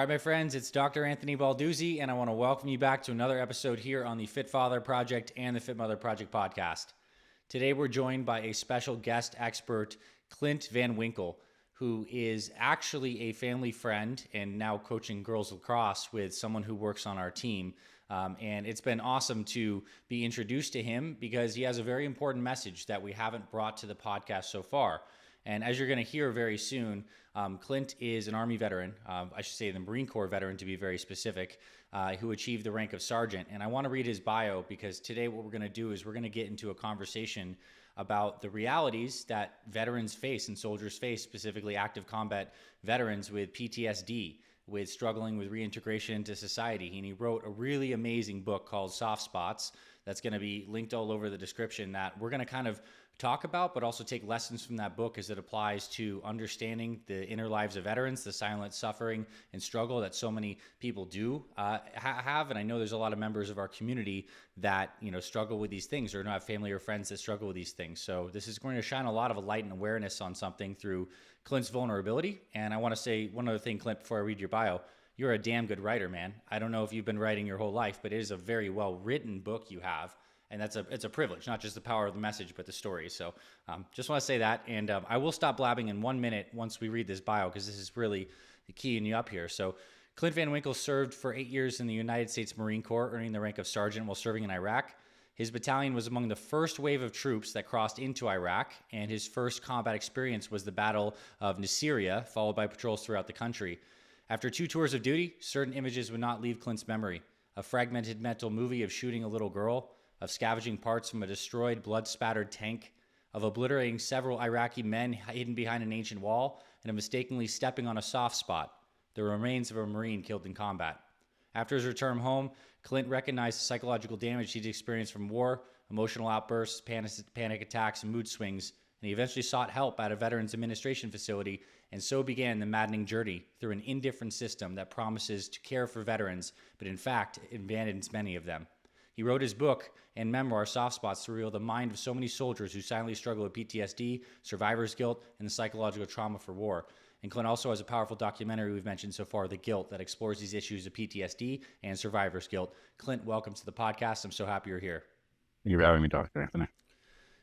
All right, my friends, it's Dr. Anthony Balduzzi, and I want to welcome you back to another episode here on the Fit Father Project and the Fit Mother Project podcast. Today, we're joined by a special guest expert, Clint Van Winkle, who is actually a family friend and now coaching girls lacrosse with someone who works on our team. And it's been awesome to be introduced to him because he has a very important message that we haven't brought to the podcast so far. And as you're going to hear very soon, Clint is an Army veteran, I should say the Marine Corps veteran to be very specific, who achieved the rank of sergeant. And I want to read his bio because today what we're going to do is we're going to get into a conversation about the realities that veterans face and soldiers face, specifically active combat veterans with PTSD, with struggling with reintegration into society. And he wrote a really amazing book called Soft Spots that's going to be linked all over the description that we're going to kind of talk about, but also take lessons from that book as it applies to understanding the inner lives of veterans, the silent suffering and struggle that so many people do have. And I know there's a lot of members of our community that, struggle with these things or don't have family or friends that struggle with these things. So this is going to shine a lot of light and awareness on something through Clint's vulnerability. And I want to say one other thing, Clint, before I read your bio. You're a damn good writer, man. I don't know if you've been writing your whole life, but it is a very well-written book you have. And it's a privilege, not just the power of the message, but the story. So just want to say that. And I will stop blabbing in 1 minute once we read this bio, because this is really the keying you up here. So Clint Van Winkle served for 8 years in the United States Marine Corps, earning the rank of sergeant while serving in Iraq. His battalion was among the first wave of troops that crossed into Iraq, and his first combat experience was the Battle of Nasiriyah, followed by patrols throughout the country. After 2 tours of duty, certain images would not leave Clint's memory. A fragmented mental movie of shooting a little girl, of scavenging parts from a destroyed, blood-spattered tank, of obliterating several Iraqi men hidden behind an ancient wall, and of mistakenly stepping on a soft spot, the remains of a Marine killed in combat. After his return home, Clint recognized the psychological damage he'd experienced from war, emotional outbursts, panic attacks, and mood swings, and he eventually sought help at a Veterans Administration facility, and so began the maddening journey through an indifferent system that promises to care for veterans, but in fact abandons many of them. He wrote his book and memoir, Soft Spots, to reveal the mind of so many soldiers who silently struggle with PTSD, survivor's guilt, and the psychological trauma for war. And Clint also has a powerful documentary we've mentioned so far, The Guilt, that explores these issues of PTSD and survivor's guilt. Clint, welcome to the podcast. I'm so happy you're here. Thank you for having me, Dr. Anthony.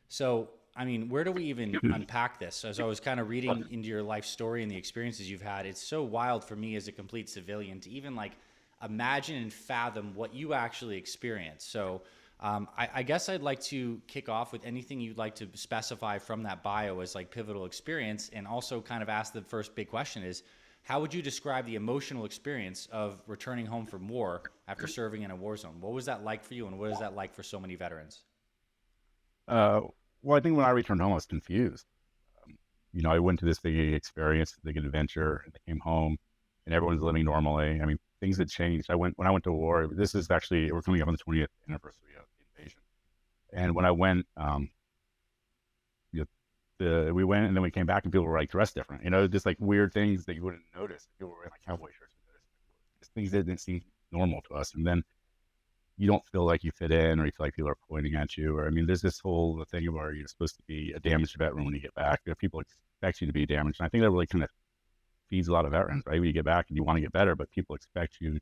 So, where do we even unpack this? As I was kind of reading into your life story and the experiences you've had, it's so wild for me as a complete civilian to even imagine and fathom what you actually experienced. So I guess I'd like to kick off with anything you'd like to specify from that bio as pivotal experience, and also kind of ask the first big question is, how would you describe the emotional experience of returning home from war after serving in a war zone? What was that like for you, and what is that like for so many veterans? Well, I think when I returned home, I was confused. I went to this big experience, big adventure, and I came home, and everyone's living normally. Things had changed. When I went to war, this is actually, we're coming up on the 20th anniversary of the invasion. And when I went, we went and then we came back and people were dressed different, just weird things that you wouldn't notice. People were wearing cowboy shirts. Just things that didn't seem normal to us. And then you don't feel like you fit in, or you feel like people are pointing at you. Or, there's this whole thing where you're supposed to be a damaged veteran when you get back. People expect you to be damaged. And I think that really kind of feeds a lot of veterans, right? When you get back and you want to get better, but people expect you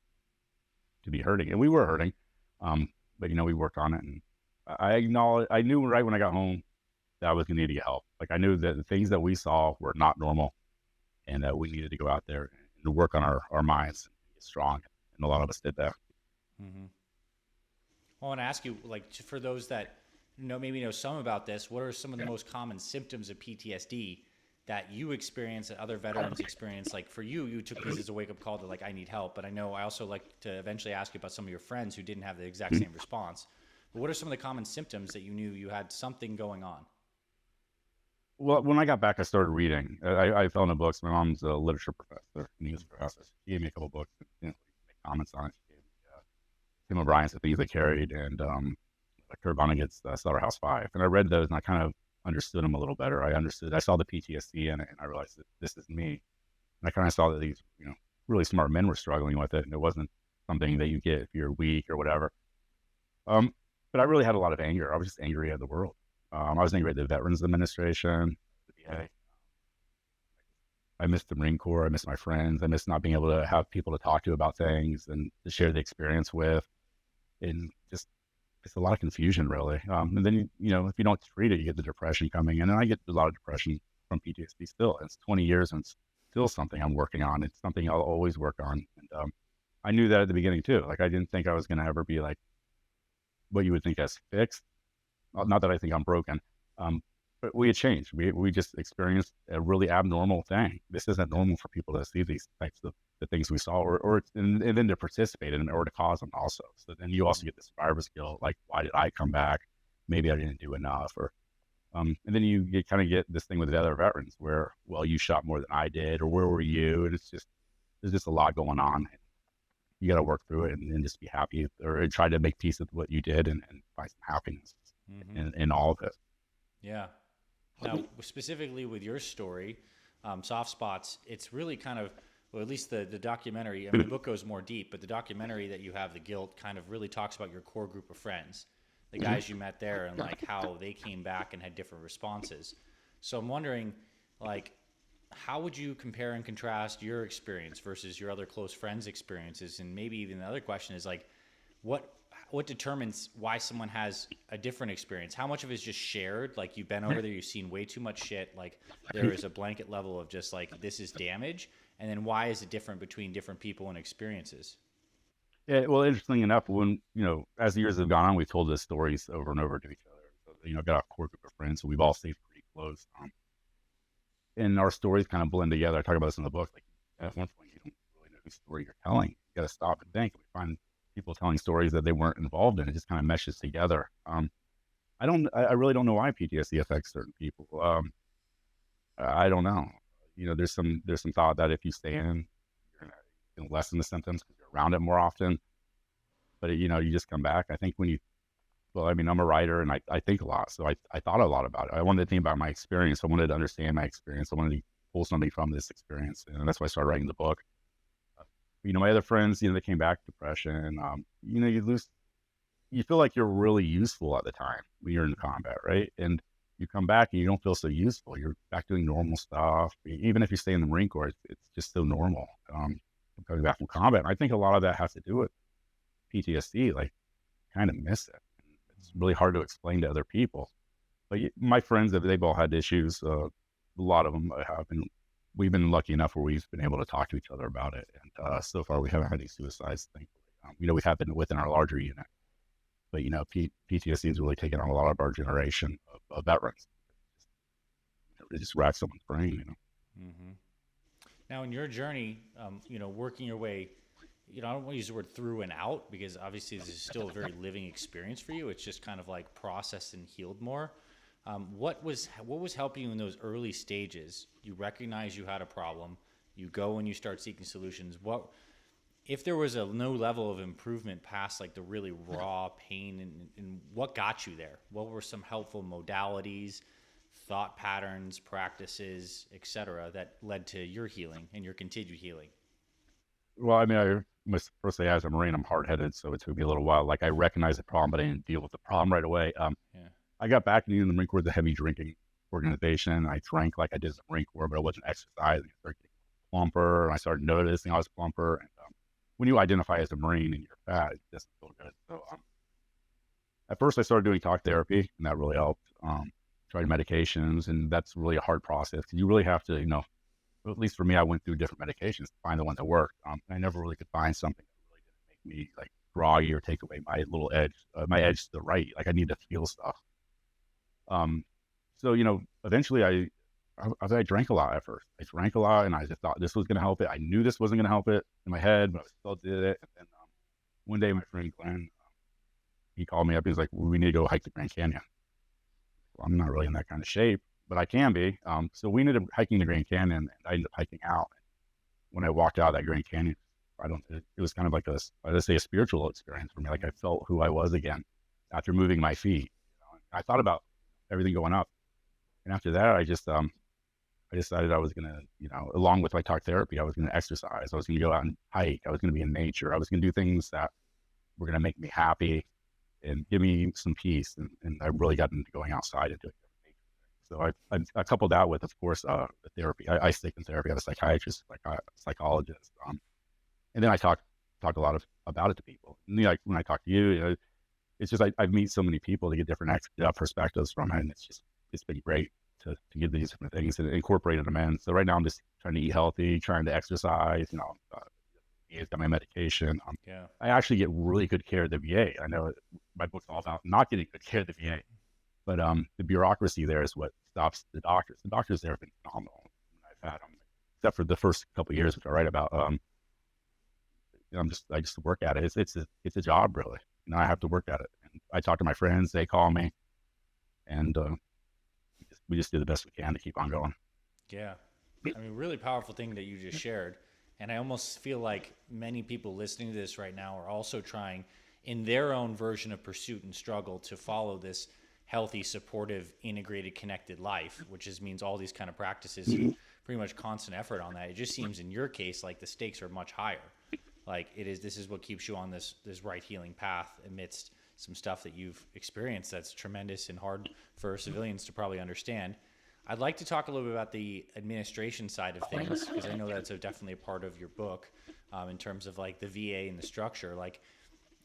to be hurting. And we were hurting, but we worked on it. And I knew right when I got home that I was going to need to get help. I knew that the things that we saw were not normal, and that we needed to go out there and work on our minds and get strong. And a lot of us did that. Mm-hmm. I want to ask you, for those that maybe know some about this, what are some of the most common symptoms of PTSD that you experience, that other veterans experience? For you took this as a wake-up call to I need help, but I know I also like to eventually ask you about some of your friends who didn't have the exact same response. But what are some of the common symptoms that you knew you had something going on? Well, when I got back, I started reading. I fell into books. My mom's a literature professor, an English professor. She gave me a couple books, make comments on it. She gave me Tim O'Brien's The Things I Carried, and Kurt Vonnegut's Slaughterhouse-Five. And I read those, and I kind of understood them a little better. I saw the PTSD in it, and I realized that this is me. And I kind of saw that these, really smart men were struggling with it, and it wasn't something that you get if you're weak or whatever. But I really had a lot of anger. I was just angry at the world. I was angry at the Veterans Administration, the VA. I miss the Marine Corps. I miss my friends. I miss not being able to have people to talk to about things and to share the experience with, and just it's a lot of confusion, really. And then if you don't treat it, you get the depression coming in, and I get a lot of depression from PTSD still. It's 20 years and it's still something I'm working on. It's something I'll always work on, and I knew that at the beginning too. Like I didn't think I was going to ever be like what you would think as fixed. Not that I think I'm broken, but we had changed. We just experienced a really abnormal thing. This isn't normal for people to see these types of the things we saw, and then to participate in or to cause them also. So then you also get the survivor's guilt, like why did I come back? Maybe I didn't do enough, or and then you kind of get this thing with the other veterans where, well, you shot more than I did, or where were you? And there's just a lot going on. You got to work through it and just be happy, or try to make peace with what you did and find some happiness in all of it. Yeah. Now, specifically with your story, Soft Spots, it's really kind of, well, at least the documentary, I mean, the book goes more deep, but the documentary that you have, The Guilt, kind of really talks about your core group of friends, the guys you met there, and like how they came back and had different responses. So I'm wondering, like, how would you compare and contrast your experience versus your other close friends' experiences? And maybe even the other question is like, what determines why someone has a different experience? How much of it is just shared? Like you've been over there, you've seen way too much shit. Like there is a blanket level of just like, this is damage. And then why is it different between different people and experiences? Yeah, well, interestingly enough, when, as the years have gone on, we've told those stories over and over to each other. So, got a core group of friends, so we've all stayed pretty close. And our stories kind of blend together. I talk about this in the book. Like at one point, you don't really know whose story you're telling. You got to stop and think. We find people telling stories that they weren't involved in. It just kind of meshes together. I really don't know why PTSD affects certain people. I don't know. There's some thought that if you stay in, you're going to lessen the symptoms because you're around it more often. But you just come back. I think I'm a writer and I think a lot. So I thought a lot about it. I wanted to think about my experience. I wanted to understand my experience. I wanted to pull something from this experience. And that's why I started writing the book. My other friends, they came back depression. You feel like you're really useful at the time when you're in combat, right? And you come back and you don't feel so useful. You're back doing normal stuff. Even if you stay in the Marine Corps, it's just so normal. Coming back from combat. And I think a lot of that has to do with PTSD. Like, kind of miss it. It's really hard to explain to other people. But my friends, they've all had issues. A lot of them have been. We've been lucky enough where we've been able to talk to each other about it. And so far, we haven't had any suicides, thankfully. We have been within our larger unit. But, PTSD has really taken on a lot of our generation of veterans. It just racks someone's brain, Mm-hmm. Now, in your journey, working your way, I don't want to use the word through and out because obviously this is still a very living experience for you. It's just kind of like processed and healed more. What was helping you in those early stages? You recognize you had a problem. You go and you start seeking solutions. What if there was no level of improvement past like the really raw pain, and what got you there? What were some helpful modalities, thought patterns, practices, etc., that led to your healing and your continued healing? Well, I must first say, as a Marine, I'm hard-headed, so it took me a little while. Like I recognized the problem, but I didn't deal with the problem right away. Yeah. I got back in the Marine Corps, the heavy drinking organization. I drank like I did in the Marine Corps, but I wasn't exercising. I started getting plumper, and I started noticing I was plumper. And when you identify as a Marine and you're fat, it doesn't feel good. So at first, I started doing talk therapy, and that really helped. Tried medications, and that's really a hard process because you really have to, at least for me, I went through different medications to find the one that worked. I never really could find something that really didn't make me like groggy or take away my little edge, my edge to the right. Like I need to feel stuff. So, eventually I drank a lot at first. I drank a lot and I just thought this was going to help it. I knew this wasn't going to help it in my head, but I still did it. And then one day my friend Glenn, he called me up. He was like, we need to go hike the Grand Canyon. Well, I'm not really in that kind of shape, but I can be. So we ended up hiking the Grand Canyon, and I ended up hiking out. When I walked out of that Grand Canyon, it was kind of like a spiritual experience for me. Like I felt who I was again after moving my feet. I thought about everything going up. And after that, I decided I was going to, along with my talk therapy, I was going to exercise. I was going to go out and hike. I was going to be in nature. I was going to do things that were going to make me happy and give me some peace. And I really got into going outside and doing different nature So I coupled that with, of course, the therapy. I stick in therapy. I have a psychiatrist, like a psychologist, and then I talk a lot about it to people. And, like when I talk to you, it's just I meet so many people to get different perspectives from it, and it's been great to get these different things and incorporate them in. So right now I'm just trying to eat healthy, trying to exercise. Got my medication. Yeah. I actually get really good care at the VA. I know my book's all about not getting good care at the VA, but the bureaucracy there is what stops the doctors. The doctors there have been phenomenal. I've had them, except for the first couple of years, which I write about. I just work at it. It's a job, really. I have to work at it. And I talk to my friends. They call me, and we just do the best we can to keep on going. Yeah. I mean, really powerful thing that you just shared. And I almost feel like many people listening to this right now are also trying in their own version of pursuit and struggle to follow this healthy, supportive, integrated, connected life, which means all these kind of practices and pretty much constant effort on that. It just seems in your case like the stakes are much higher. Like this is what keeps you on this right healing path amidst some stuff that you've experienced that's tremendous and hard for civilians to probably understand. I'd like to talk a little bit about the administration side of things, because I know that's definitely a part of your book, in terms of like the VA and the structure. Like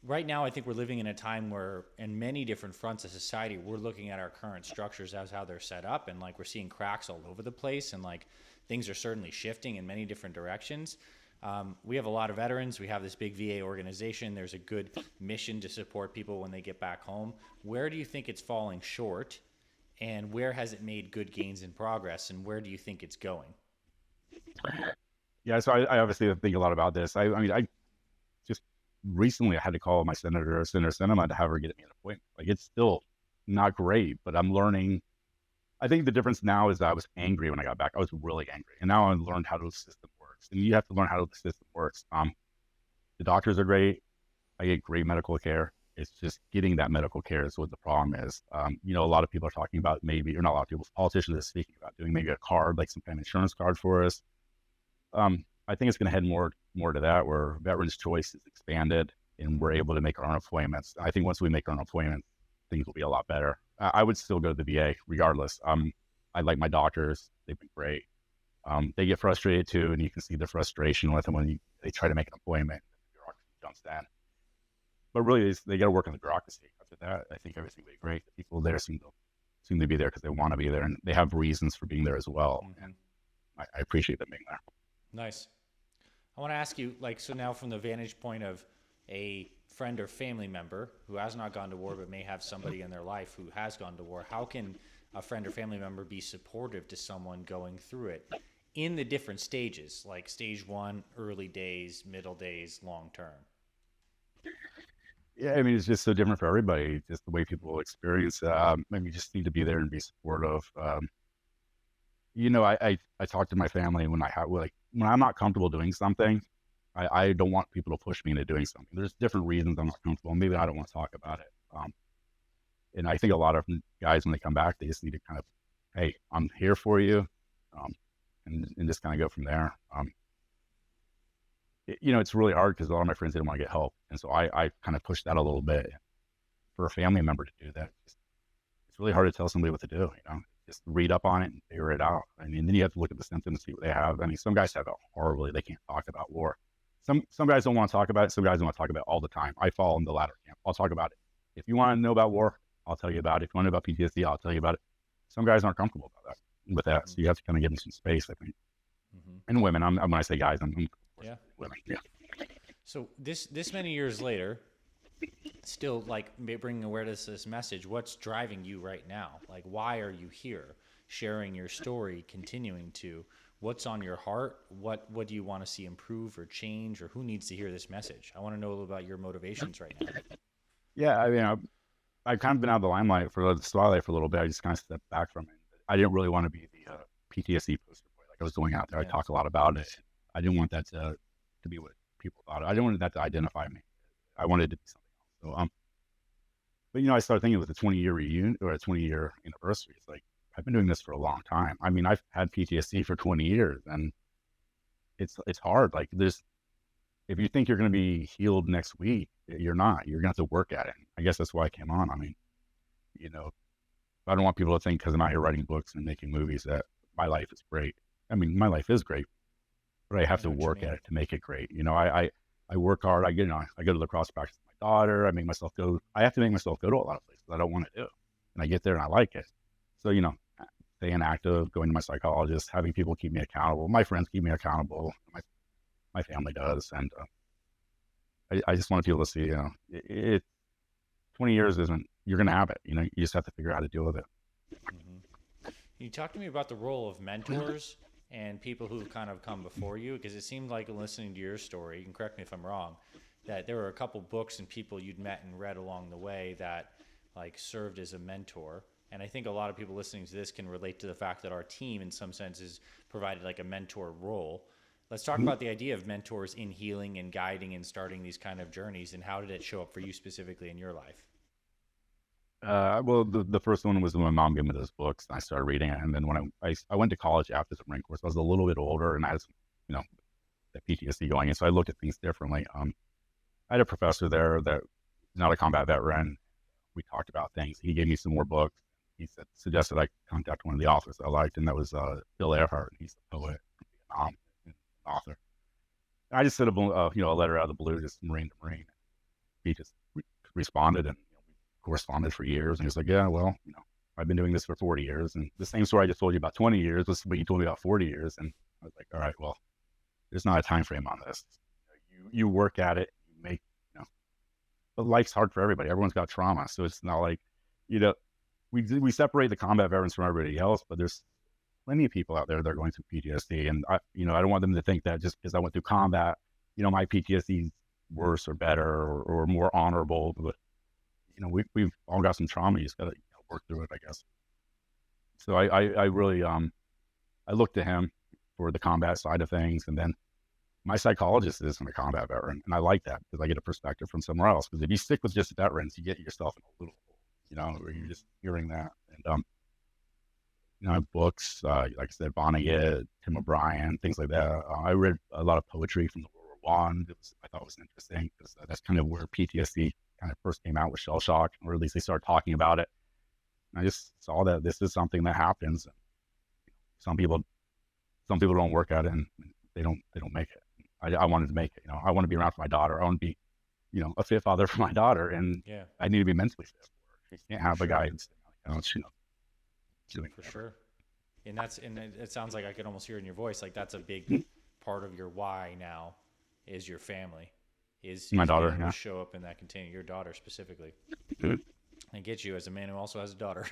right now, I think we're living in a time where in many different fronts of society, we're looking at our current structures as how they're set up, and like we're seeing cracks all over the place, and like things are certainly shifting in many different directions. We have a lot of veterans. We have this big VA organization. There's a good mission to support people when they get back home. Where do you think it's falling short? And where has it made good gains in progress? And where do you think it's going? Yeah, so I obviously think a lot about this. I mean, I just recently I had to call my Senator Sinema, to have her get me an appointment. Like, it's still not great, but I'm learning. I think the difference now is that I was angry when I got back. I was really angry. And now I learned how the system works. And you have to learn how the system works. The doctors are great. I get great medical care. It's just getting that medical care is what the problem is. A lot of people are talking about maybe, or not a lot of people, politicians are speaking about doing maybe a card, like some kind of insurance card for us. I think it's going to head more to that, where Veterans Choice is expanded and we're able to make our own appointments. I think once we make our own appointments, things will be a lot better. I would still go to the VA regardless. I like my doctors. They've been great. They get frustrated too, and you can see the frustration with them when they try to make an appointment. The bureaucracy jumps down. But really, they got to work on the bureaucracy. After that, I think everything will be great. The people there seem to be there because they want to be there, and they have reasons for being there as well. Mm-hmm. And I appreciate them being there. Nice. I want to ask you, so now from the vantage point of a friend or family member who has not gone to war but may have somebody in their life who has gone to war, how can a friend or family member be supportive to someone going through it in the different stages, like stage 1, early days, middle days, long term? Yeah, I mean, it's just so different for everybody, just the way people experience it. You just need to be there and be supportive. I talk to my family when when I'm not comfortable doing something, I don't want people to push me into doing something. There's different reasons I'm not comfortable. Maybe I don't want to talk about it. And I think a lot of guys, when they come back, they just need to kind of, hey, I'm here for you, and just kind of go from there. It's really hard because a lot of my friends didn't want to get help. And so I kind of pushed that a little bit. For a family member to do that, it's really hard to tell somebody what to do, just read up on it and figure it out. I mean, then you have to look at the symptoms and see what they have. I mean, some guys have it horribly. They can't talk about war. Some guys don't want to talk about it. Some guys don't want to talk about it all the time. I fall in the latter camp. I'll talk about it. If you want to know about war, I'll tell you about it. If you want to know about PTSD, I'll tell you about it. Some guys aren't comfortable with that. So you have to kind of give them some space, I think. Mm-hmm. And women, when I say guys, I'm women. Yeah. So this many years later, still bringing awareness to this message, what's driving you right now? Like, why are you here sharing your story, continuing to? What's on your heart? What do you want to see improve or change, or who needs to hear this message? I want to know a little about your motivations right now. Yeah, I mean, I've kind of been out of the limelight for the spotlight for a little bit. I just kind of stepped back from it. I didn't really want to be the PTSD poster boy. Like I was going out there. Yeah. I talk a lot about it. I didn't want that to be what people thought. I didn't want that to identify me. I wanted it to be something else. So, but I started thinking with a 20-year reunion or a 20-year anniversary. It's like, I've been doing this for a long time. I mean, I've had PTSD for 20 years, and it's hard. Like, if you think you're going to be healed next week, you're not. You're going to have to work at it. I guess that's why I came on. I mean, I don't want people to think because I'm out here writing books and making movies that my life is great. I mean, my life is great, but I have I to know what you work at mean. it to make it great. I work hard. I go to lacrosse practice with my daughter. I have to make myself go to a lot of places I don't want to do. And I get there and I like it. So, staying active, going to my psychologist, having people keep me accountable. My friends keep me accountable. My family does. And I just want people to see, 20 years you're going to have it. You just have to figure out how to deal with it. Hmm. Can you talk to me about the role of mentors and people who've kind of come before you? Because it seemed like, listening to your story, you can correct me if I'm wrong, that there were a couple books and people you'd met and read along the way that like served as a mentor. And I think a lot of people listening to this can relate to the fact that our team, in some senses, provided like a mentor role. Let's talk about the idea of mentors in healing and guiding and starting these kind of journeys, and how did it show up for you specifically in your life? Well, the first one was when my mom gave me those books, and I started reading it. And then when I went to college after the Marine Corps, so I was a little bit older, and I had some, you know, the PTSD going, and so I looked at things differently. I had a professor there that is not a combat veteran. We talked about things. He gave me some more books. Suggested I contact one of the authors I liked, and that was Bill Earhart. He's a poet from Vietnam, and author. I just sent a letter out of the blue, just Marine to Marine. He just responded, and we corresponded for years. And he was like, "Yeah, well, I've been doing this for 40 years, and the same story I just told you about 20 years was what you told me about 40 years." And I was like, "All right, well, there's not a time frame on this. You work at it, you make, but life's hard for everybody. Everyone's got trauma, so it's not like, you know, we separate the combat veterans from everybody else, but there's plenty of people out there that are going through PTSD, and I don't want them to think that just because I went through combat, my PTSD is worse or better or more honorable. But we've all got some trauma. You just got to work through it, I guess. So I really I looked to him for the combat side of things, and then my psychologist isn't a combat veteran, and I like that because I get a perspective from somewhere else. Because if you stick with just veterans, you get yourself in a little hole, where you're just hearing that. And books, like I said, Vonnegut, Tim O'Brien, things like that. I read a lot of poetry from the World War One. I thought was interesting because that's kind of where PTSD kind of first came out with shell shock, or at least they started talking about it. And I just saw that this is something that happens. Some people, some people don't work at it, and they don't make it. I wanted to make it. I want to be around for my daughter. I want to be, a fit father for my daughter, and Yeah, I need to be mentally fit for her. You can't have for a sure. guy who's, doing For whatever. sure. And it sounds like I could almost hear in your voice like that's a big part of your why now is your family, My is being daughter, able to yeah. show up in that container. Your daughter specifically. Dude. I get you as a man who also has a daughter.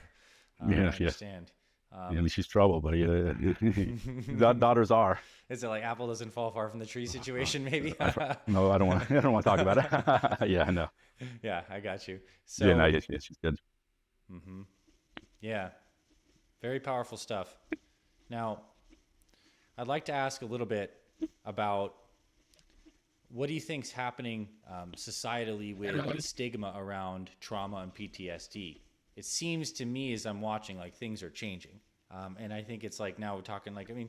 I Yeah, yeah. understand. I mean, she's trouble, but yeah, daughters are. Is it like apple doesn't fall far from the tree situation? Maybe. No, I don't want. I don't want to talk about it. Yeah, I know. Yeah, I got you. Yeah, no, So, yeah, she's good. hmm, yeah, very powerful stuff. Now, I'd like to ask a little bit about what do you think's happening societally with the stigma around trauma and PTSD? It seems to me as I'm watching like things are changing, and I think it's like now we're talking like and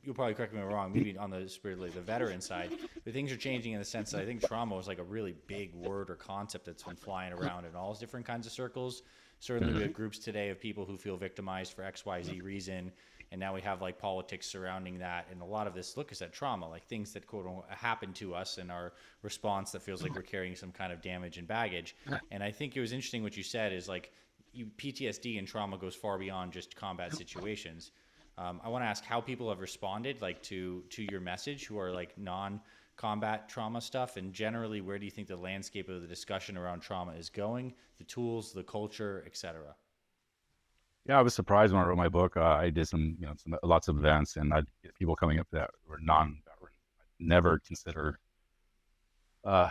you'll probably correct me if I'm wrong, maybe on the spiritually the veteran side, but things are changing in the sense that I think trauma was like a really big word or concept that's been flying around in all different kinds of circles. Certainly, we have groups today of people who feel victimized for X, Y, Z reason, and now we have like politics surrounding that, and a lot of this look is at trauma, like things that quote unquote happen to us, and our response that feels like we're carrying some kind of damage and baggage. And I think it was interesting what you said is like PTSD and trauma goes far beyond just combat situations. I want to ask how people have responded, like to your message, who are like non-combat trauma stuff, and generally, where do you think the landscape of the discussion around trauma is going? The tools, the culture, etc. Yeah, I was surprised when I wrote my book. I did lots of events, and I'd get people coming up that were non-veteran. I never considered, how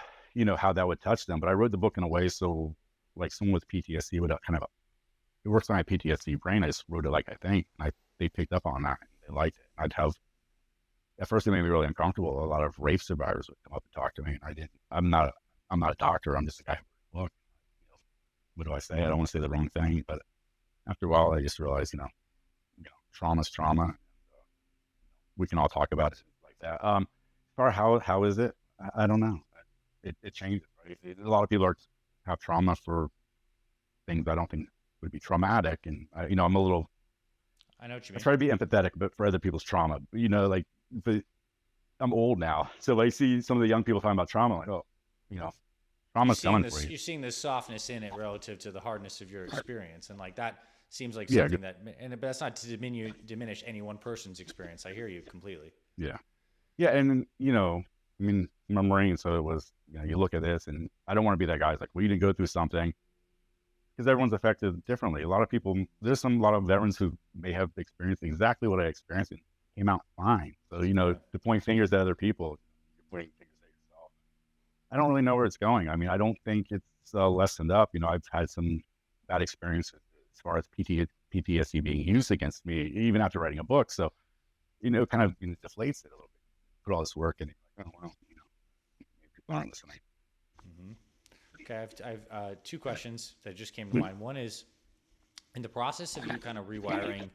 that would touch them. But I wrote the book in a way so, like, someone with PTSD would kind of, it works on my PTSD brain. I just wrote it like I think, and they picked up on that. They liked it. At first it made me really uncomfortable. A lot of rape survivors would come up and talk to me, and I didn't. I'm not a doctor. I'm just a guy who wrote the book. What do I say? I don't want to say the wrong thing, but after a while, I just realized, trauma's trauma. We can all talk about it like that. As far as how is it? I don't know. It changes. Right? A lot of people have trauma for things I don't think. would be traumatic. And I'm a little, I know what you I mean. try to be empathetic, but for other people's trauma, like, but I'm old now. So I see some of the young people talking about trauma, like, oh, trauma's coming for you. You're seeing this softness in it relative to the hardness of your experience, and like that seems like Yeah. something that, and but that's not to diminish any one person's experience. I hear you completely. Yeah. Yeah. And, I mean, I'm a Marine, so it was, you look at this, and I don't want to be that guy who's like, well, you didn't go through something, because everyone's affected differently. A lot of people, a lot of veterans who may have experienced exactly what I experienced and came out fine. So, to point fingers at other people, you're pointing fingers at yourself. I don't really know where it's going. I mean, I don't think it's lessened up. I've had some bad experiences as far as PTSD being used against me, even after writing a book. So, it kind of deflates it a little bit. Put all this work in, like, oh, well, maybe people aren't listening. Mm-hmm. Okay, I have two questions that just came to mind. One is, in the process of you kind of rewiring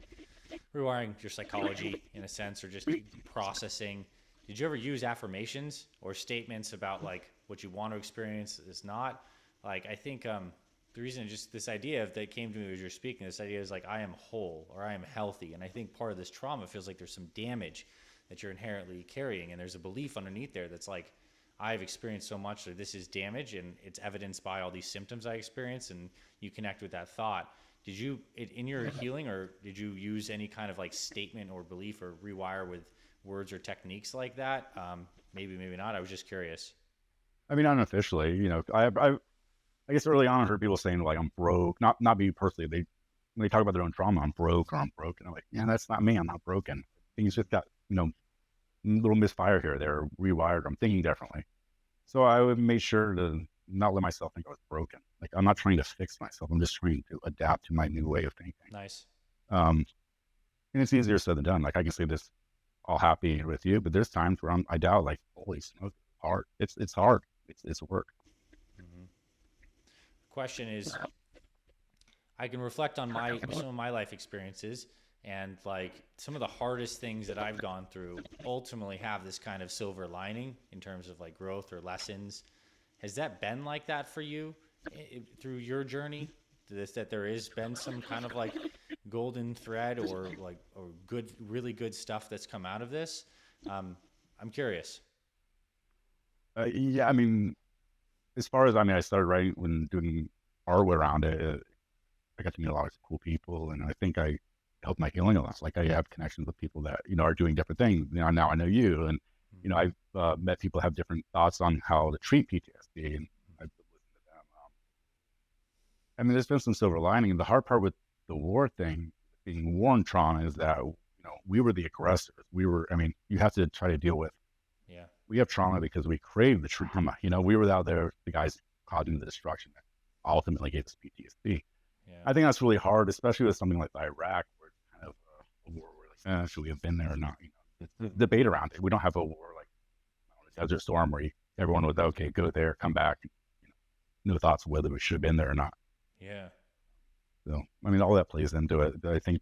your psychology in a sense, or just processing, did you ever use affirmations or statements about like what you want to experience is not? Like, I think the reason just this idea that came to me as you're speaking, this idea is like, I am whole or I am healthy. And I think part of this trauma feels like there's some damage that you're inherently carrying. And there's a belief underneath there that's like, I've experienced so much that this is damage, and it's evidenced by all these symptoms I experience, and you connect with that thought. Did you, in your healing, or did you use any kind of like statement or belief or rewire with words or techniques like that? Maybe not. I was just curious. I mean, unofficially, I guess early on I heard people saying like, I'm broke, not me personally. When they talk about their own trauma, I'm broke or I'm broken. I'm like, yeah, that's not me. I'm not broken. Things just got, little misfire here, they're rewired. I'm thinking differently. So I would make sure to not let myself think I was broken. Like, I'm not trying to fix myself. I'm just trying to adapt to my new way of thinking. Nice. And it's easier said than done. Like, I can say this all happy with you, but there's times where I doubt, like, holy smoke, it's hard. It's hard. It's work. Mm-hmm. Question is, I can reflect on some of my life experiences, and like some of the hardest things that I've gone through ultimately have this kind of silver lining in terms of like growth or lessons. Has that been like that for you through your journey? That there has been some kind of like golden thread or really good stuff that's come out of this? I'm curious. Yeah, I mean, as far as, I started writing when doing art around it. I got to meet a lot of cool people, and I think I helped my healing a lot. Like, I have connections with people that, are doing different things. Now I know you, and, I've met people who have different thoughts on how to treat PTSD, and I've listened to them. I mean, there's been some silver lining. The hard part with the war thing, being war and trauma, is that, we were the aggressors. You have to try to deal with, Yeah. we have trauma because we crave the trauma. We were out there, the guys causing the destruction that ultimately gave us PTSD. Yeah. I think that's really hard, especially with something like Iraq, where it's kind of a war where, like, should we have been there or not? It's a debate around it. We don't have a war like Desert Storm where everyone was, okay, go there, come back, no thoughts of whether we should have been there or not. Yeah. So, all that plays into it. I think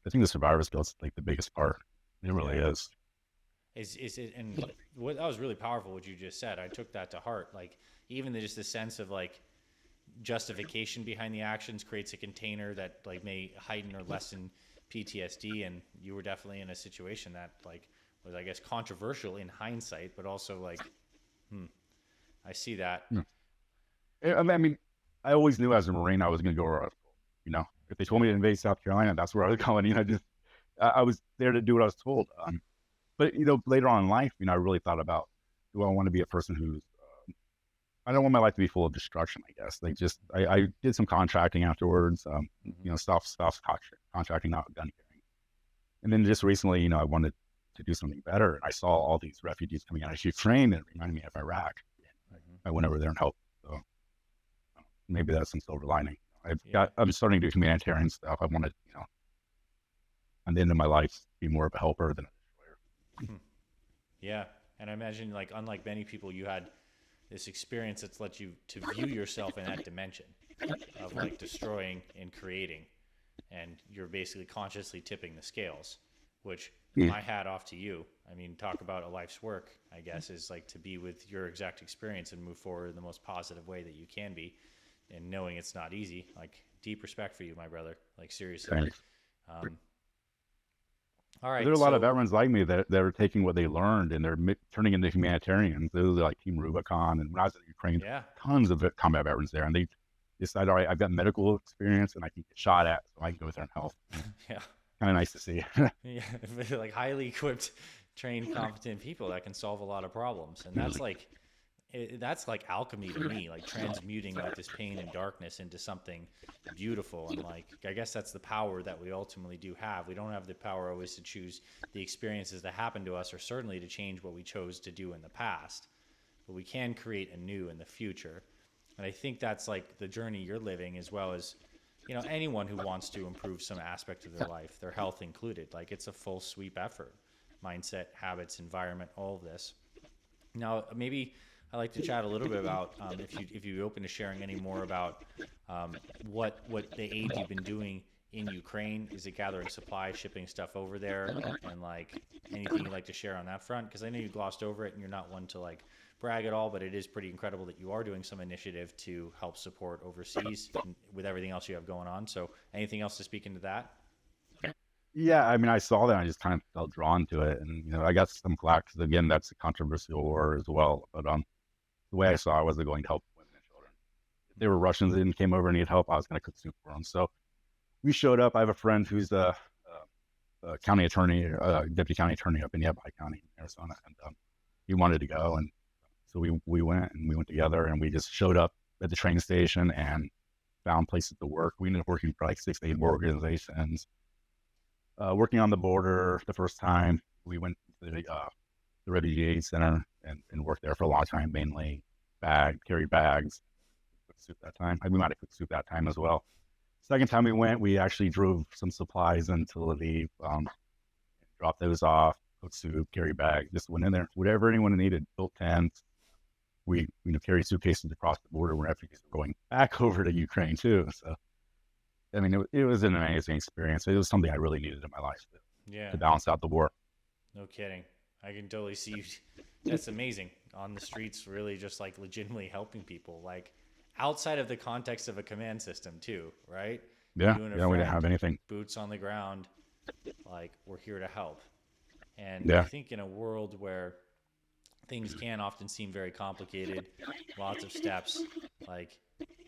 the survivor's guilt is like the biggest part. It really is. Is it, and what that was really powerful what you just said. I took that to heart. Like, even just the sense of like justification behind the actions creates a container that like may heighten or lessen PTSD, and you were definitely in a situation that like was, I guess, controversial in hindsight, but also like, I see that. Yeah. I always knew as a Marine I was going to go where I was told. If they told me to invade South Carolina, that's where I was going. I was there to do what I was told. But later on in life, I really thought about, do I want to be a person who's I don't want my life to be full of destruction, I guess. Like, I did some contracting afterwards, stopped contracting, not gun carrying. And then just recently, I wanted to do something better. And I saw all these refugees coming out of Ukraine, and it reminded me of Iraq. I went over there and helped. So maybe that's some silver lining. I'm starting to do humanitarian stuff. I want to, at the end of my life, be more of a helper than a destroyer. Yeah. And I imagine, like, unlike many people, you had this experience that's let you to view yourself in that dimension of like destroying and creating, and you're basically consciously tipping the scales, which my hat off to you. Talk about a life's work, I guess, is like to be with your exact experience and move forward in the most positive way that you can be, and knowing it's not easy. Like, deep respect for you, my brother. Like, seriously. Thanks. Um, all There are right. a lot of So veterans like me that are taking what they learned and they're turning into humanitarians. Those are like Team Rubicon. And when I was in Ukraine, there yeah, were tons of combat veterans there, and they decided, all right, I've got medical experience and I can get shot at, so I can go there and help. yeah, Kind of nice to see. yeah. Like highly equipped, trained, competent people that can solve a lot of problems, and that's like alchemy to me, like transmuting like this pain and darkness into something beautiful. And like, I guess that's the power that we ultimately do have. We don't have the power always to choose the experiences that happen to us, or certainly to change what we chose to do in the past, but we can create anew in the future. And I think that's like the journey you're living, as well as, anyone who wants to improve some aspect of their life, their health included. Like, it's a full sweep effort: mindset, habits, environment, all of this. Now, maybe I'd like to chat a little bit about, if you open to sharing any more about what the aid you've been doing in Ukraine. Is it gathering supplies, shipping stuff over there, and like anything you'd like to share on that front? Because I know you glossed over it, and you're not one to like brag at all, but it is pretty incredible that you are doing some initiative to help support overseas with everything else you have going on. So, anything else to speak into that? Yeah, I mean, I saw that and I just kind of felt drawn to it. And, I got some flack because, again, that's a controversial war as well. But the way I saw it was they're going to help women and children. If they were Russians and came over and needed help, I was going to cook soup for them. So we showed up. I have a friend who's a county attorney, deputy county attorney up in Yavapai County, Arizona. And he wanted to go. And so we went together, and we just showed up at the train station and found places to work. We ended up working for like 6 to 8 more organizations. Working on the border the first time, we went to the refugee aid center and worked there for a long time, mainly carried bags, cooked soup that time. We might have cooked soup that time as well. Second time we went, we actually drove some supplies into Lviv, dropped those off, cooked soup, carried bags, just went in there, whatever anyone needed, built tents. We carried suitcases across the border when refugees were going back over to Ukraine too. So, I mean, it was an amazing experience. It was something I really needed in my life to balance out the war. No kidding. I can totally see you. That's amazing. On the streets, really just like legitimately helping people, like outside of the context of a command system too, right? Yeah, You and a we didn't friend, have anything. boots on the ground, like, we're here to help. And Yeah. I think in a world where things can often seem very complicated, lots of steps, like,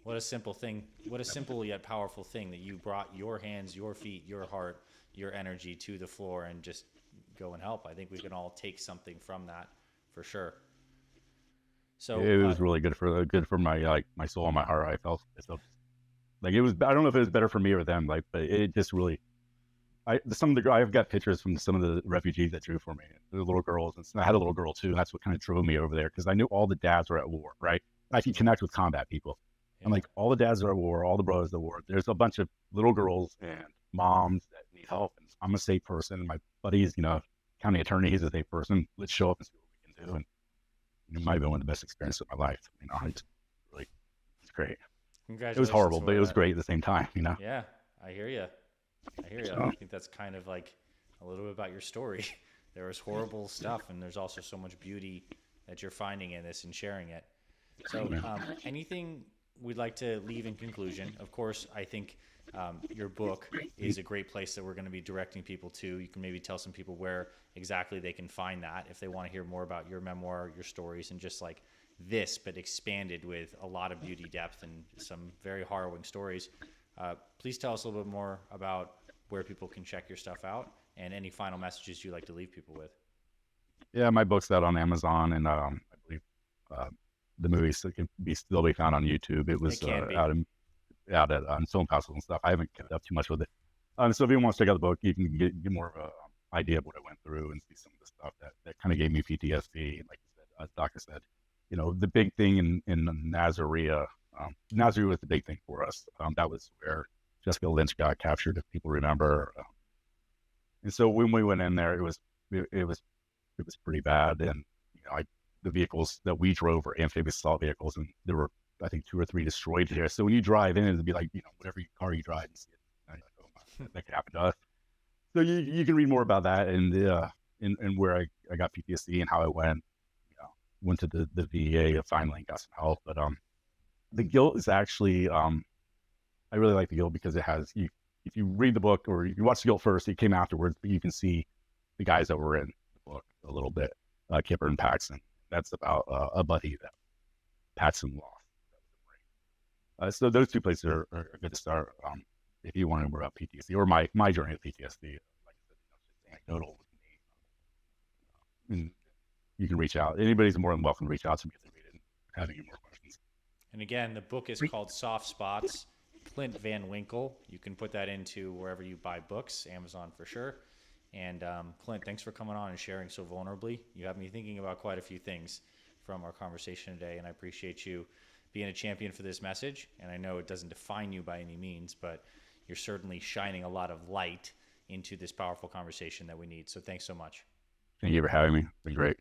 what a simple yet powerful thing that you brought your hands, your feet, your heart, your energy to the floor and just go and help. I think we can all take something from that for sure. So It was really good for my my soul and my heart. I felt like it was. I don't know if it was better for me or them, like, but it just really. I've got pictures from some of the refugees that drew for me. The little girls, and I had a little girl too. And that's what kind of drove me over there, because I knew all the dads were at war, right? I can connect with combat people. I'm like, all the dads are at war, all the brothers are at war. There's a bunch of little girls and moms that need help. And I'm a safe person. My buddy's, county attorney, he's a safe person. Let's show up and see what we can do. And it might have been one of the best experiences of my life. It's great. It was horrible, but it was great at the same time, Yeah, I hear you. So, I think that's kind of like a little bit about your story. There was horrible stuff, and there's also so much beauty that you're finding in this and sharing it. So, anything we'd like to leave in conclusion? Of course, I think your book is a great place that we're going to be directing people to. You can maybe tell some people where exactly they can find that if they want to hear more about your memoir, your stories, and just like this, but expanded with a lot of beauty, depth, and some very harrowing stories. Please tell us a little bit more about where people can check your stuff out and any final messages you'd like to leave people with. yeah, my book's out on Amazon, and I believe the movie can still be found on YouTube. It was out at film festivals and stuff. I haven't kept up too much with it. So if anyone wants to check out the book, you can get more of a idea of what I went through and see some of the stuff that kind of gave me PTSD. And like you said, as the doctor said, the big thing in Nazaria, Nazaria was the big thing for us. That was where Jessica Lynch got captured, if people remember. And so when we went in there, it was pretty bad. And the vehicles that we drove were amphibious assault vehicles, and there were, I think, 2 or 3 destroyed here. So when you drive in, it'd be like, whatever car you drive, and see it, that could happen to us. So you can read more about that and where I got PTSD and how I went to the VA finally and got some help. But The guilt is actually, I really like the guilt because it has you. If you read the book or you watch the guilt first, it came afterwards, but you can see the guys that were in the book a little bit, Kipper and Paxton. That's about a buddy that Paxton lost. So those two places are good to start if you want to know about PTSD or my journey with PTSD. Like I said, just anecdotal with me. And you can reach out. Anybody's more than welcome to reach out to me if they read it and have any more questions. And again, the book is called Soft Spots, Clint Van Winkle. You can put that into wherever you buy books, Amazon for sure. And Clint, thanks for coming on and sharing so vulnerably. You have me thinking about quite a few things from our conversation today, and I appreciate you being a champion for this message. And I know it doesn't define you by any means, but you're certainly shining a lot of light into this powerful conversation that we need. So thanks so much. Thank you for having me. It's been great.